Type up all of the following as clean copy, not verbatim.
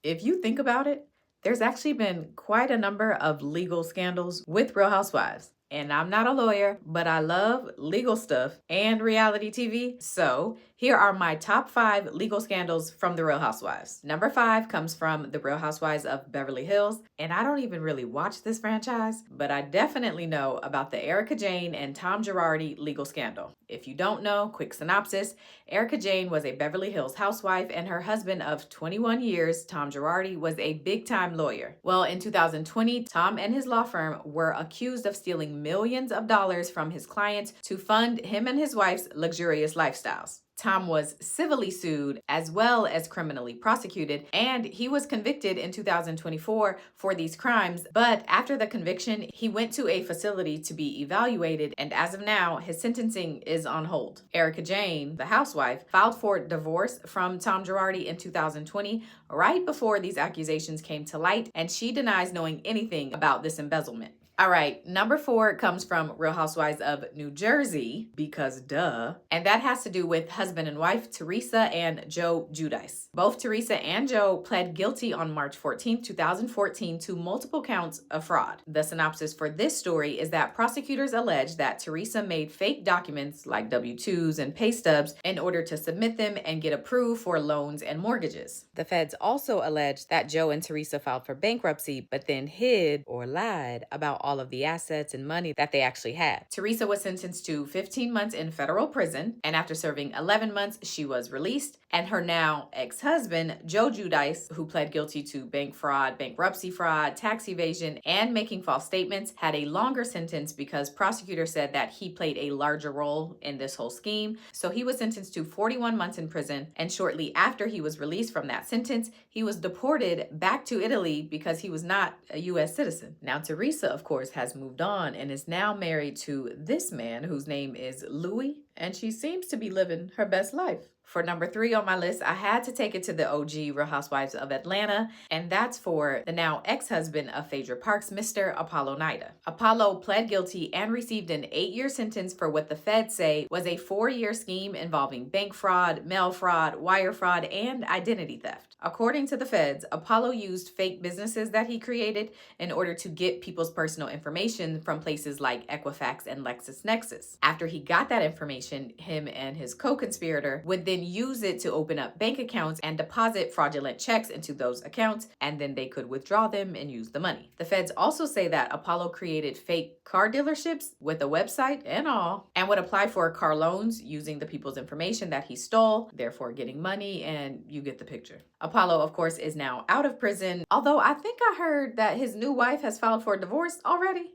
If you think about it, there's actually been quite a number of legal scandals with Real Housewives. And I'm not a lawyer, but I love legal stuff and reality TV. So here are my top 5 legal scandals from the Real Housewives. Number 5 comes from the Real Housewives of Beverly Hills. And I don't even really watch this franchise, but I definitely know about the Jayne and Tom Girardi legal scandal. If you don't know, quick synopsis, Jayne was a Beverly Hills housewife and her husband of 21 years, Tom Girardi, was a big-time lawyer. Well, in 2020, Tom and his law firm were accused of stealing millions of dollars from his clients to fund him and his wife's luxurious lifestyles. Tom was civilly sued as well as criminally prosecuted, and he was convicted in 2024 for these crimes. But after the conviction, he went to a facility to be evaluated, and as of now, his sentencing is on hold. Jayne, the housewife, filed for divorce from Tom Girardi in 2020, right before these accusations came to light, and she denies knowing anything about this embezzlement. All right, number 4 comes from Real Housewives of New Jersey, because duh. And that has to do with husband and wife, Teresa and Joe Giudice. Both Teresa and Joe pled guilty on March 14, 2014 to multiple counts of fraud. The synopsis for this story is that prosecutors allege that Teresa made fake documents like W-2s and pay stubs in order to submit them and get approved for loans and mortgages. The feds also allege that Joe and Teresa filed for bankruptcy, but then hid or lied about all of the assets and money that they actually had. Teresa was sentenced to 15 months in federal prison, and after serving 11 months, she was released. And her now ex-husband, Joe Giudice, who pled guilty to bank fraud, bankruptcy fraud, tax evasion, and making false statements, had a longer sentence because prosecutors said that he played a larger role in this whole scheme. So he was sentenced to 41 months in prison, and shortly after he was released from that sentence, he was deported back to Italy because he was not a U.S. citizen. Now, Teresa, of course, has moved on and is now married to this man whose name is Louis, and she seems to be living her best life. For number 3 on my list, I had to take it to the OG Real Housewives of Atlanta, and that's for the now ex-husband of Phaedra Parks, Mr. Apollo Nida. Apollo pled guilty and received an 8-year sentence for what the feds say was a 4-year scheme involving bank fraud, mail fraud, wire fraud, and identity theft. According to the feds, Apollo used fake businesses that he created in order to get people's personal information from places like Equifax and LexisNexis. After he got that information, him and his co-conspirator would then use it to open up bank accounts and deposit fraudulent checks into those accounts, and then they could withdraw them and use the money. The feds also say that Apollo created fake car dealerships with a website and all, and would apply for car loans using the people's information that he stole, therefore getting money, and you get the picture. Apollo, of course, is now out of prison, although I think I heard that his new wife has filed for divorce already.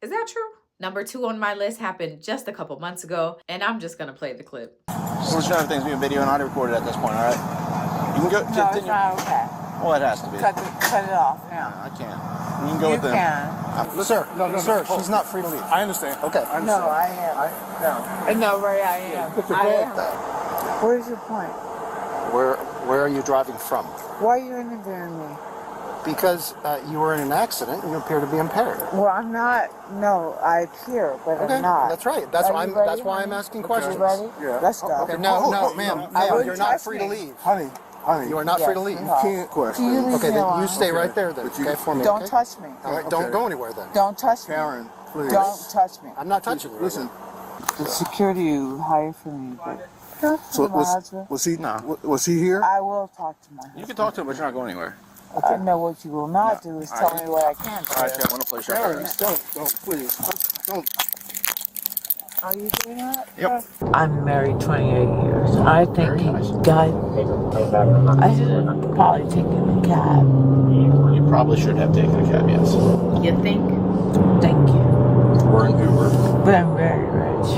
Is that true? Number 2 on my list happened just a couple months ago, and I'm just gonna play the clip. We're sure everything's being video and audio recorded at this point, all right? You can go. No, it's not okay. Well, it has to be. Cut it off now. I can't. You can go with them. You can. Sir, sir, she's not free to leave. I understand. Okay. No, I am. I know where I am. Where's your point? Where are you driving from? Why are you interviewing me? Because you were in an accident and you appear to be impaired. Well, I'm not. No, I appear, but Okay, I'm not. that's right. That's why I'm asking questions. You ready? Yeah. Let's go. Okay, no, ma'am, you're not free to leave. Honey, You are not free to leave. you can't question. You leave Okay, me then alone. you stay right there then. But you- Okay, for me. Don't okay? touch me. All right, don't go anywhere then. Don't touch me. Karen, please. Don't touch me. I'm not touching you. Listen. The security you hire for me, but talk to my husband. Was he? No. Was he here? I will talk to my husband. You can talk to him, but you're not going anywhere. I know what you will not do is tell me what I can do. All right, Chad, want to play Karen, shot? don't, please. Don't. Are you doing that? Yep. I'm married 28 years. I think Very nice. I should have probably taken a cab. You probably should have taken a cab, yes. You think? Thank you. Or an Uber. But I'm very rich.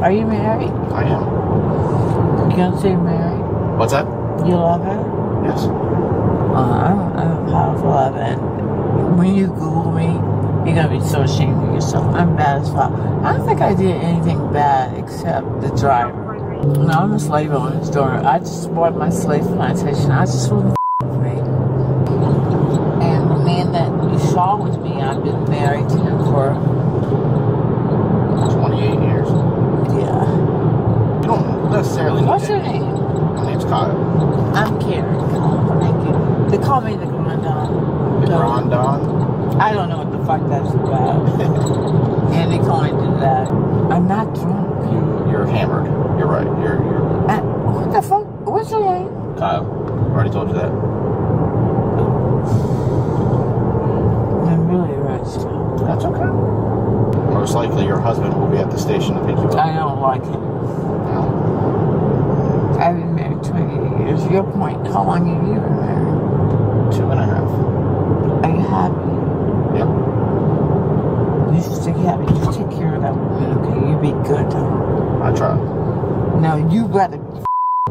Are you married? I am. You gonna say married? What's that? You love her? Yes. I'm a powerful love, and when you Google me, you're gonna be so ashamed of yourself. I'm bad as fuck. I don't think I did anything bad except the driver. No, I'm a slave owner's daughter. I just bought my slave plantation. I just want to with me. And the man that you saw with me, I've been married to him for 28 years. yeah. You don't necessarily need What's to. your name? My name's Kyle. I'm Karen. call me the Grandon. Grandon? I don't know what the fuck that's about. And they call me that. I'm not drunk. You're hammered. You're right. You're What the fuck? What's your name? Kyle. Already told you that. I'm really rich. That's okay. Most likely your husband will be at the station to pick you up. I don't like him. No. I've been married 28 years. Your point, how long have you been married? 2.5. Are you happy? Yep. You should stay happy. Just take care of that woman, okay? You be good to her. I try. No, you gotta be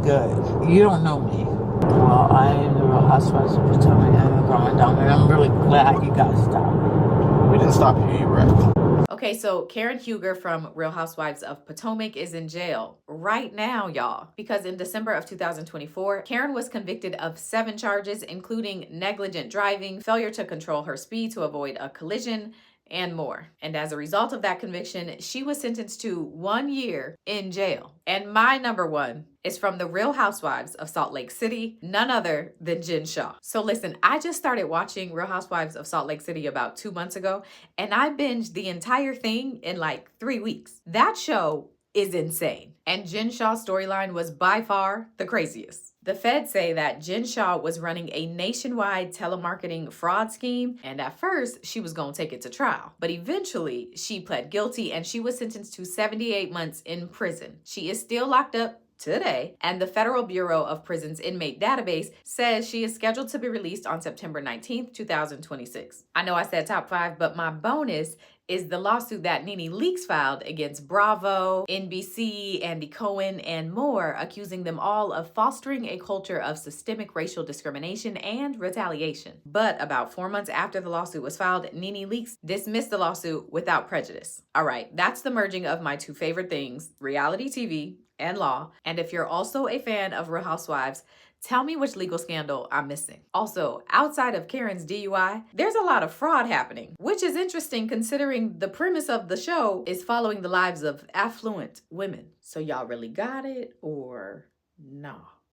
good. You don't know me. Well, I am the Real Housewives of Potomac. I'm going down, and I'm really glad you guys stopped. We didn't stop you. You wrecked. Okay, so Karen Huger from Real Housewives of Potomac is in jail right now, y'all, because in December of 2024, Karen was convicted of 7 charges, including negligent driving, failure to control her speed to avoid a collision, and more. And as a result of that conviction, she was sentenced to 1 year in jail. And my number one is from the Real Housewives of Salt Lake City, none other than Jayne Shah. So listen, I just started watching Real Housewives of Salt Lake City about 2 months ago, and I binged the entire thing in like 3 weeks. That show is insane. And Jayne Shah's storyline was by far the craziest. The feds say that Jayne Shah was running a nationwide telemarketing fraud scheme, and at first she was gonna take it to trial. But eventually she pled guilty and she was sentenced to 78 months in prison. She is still locked up today, and the Federal Bureau of Prisons Inmate Database says she is scheduled to be released on September 19th, 2026. I know I said top 5, but my bonus is the lawsuit that Nene Leakes filed against Bravo, NBC, Andy Cohen, and more, accusing them all of fostering a culture of systemic racial discrimination and retaliation. But about 4 months after the lawsuit was filed, Nene Leakes dismissed the lawsuit without prejudice. All right, that's the merging of my 2 favorite things, reality TV and law. And if you're also a fan of Real Housewives, tell me which legal scandal I'm missing. Also, outside of Karen's DUI, there's a lot of fraud happening, which is interesting considering the premise of the show is following the lives of affluent women. So y'all really got it or nah?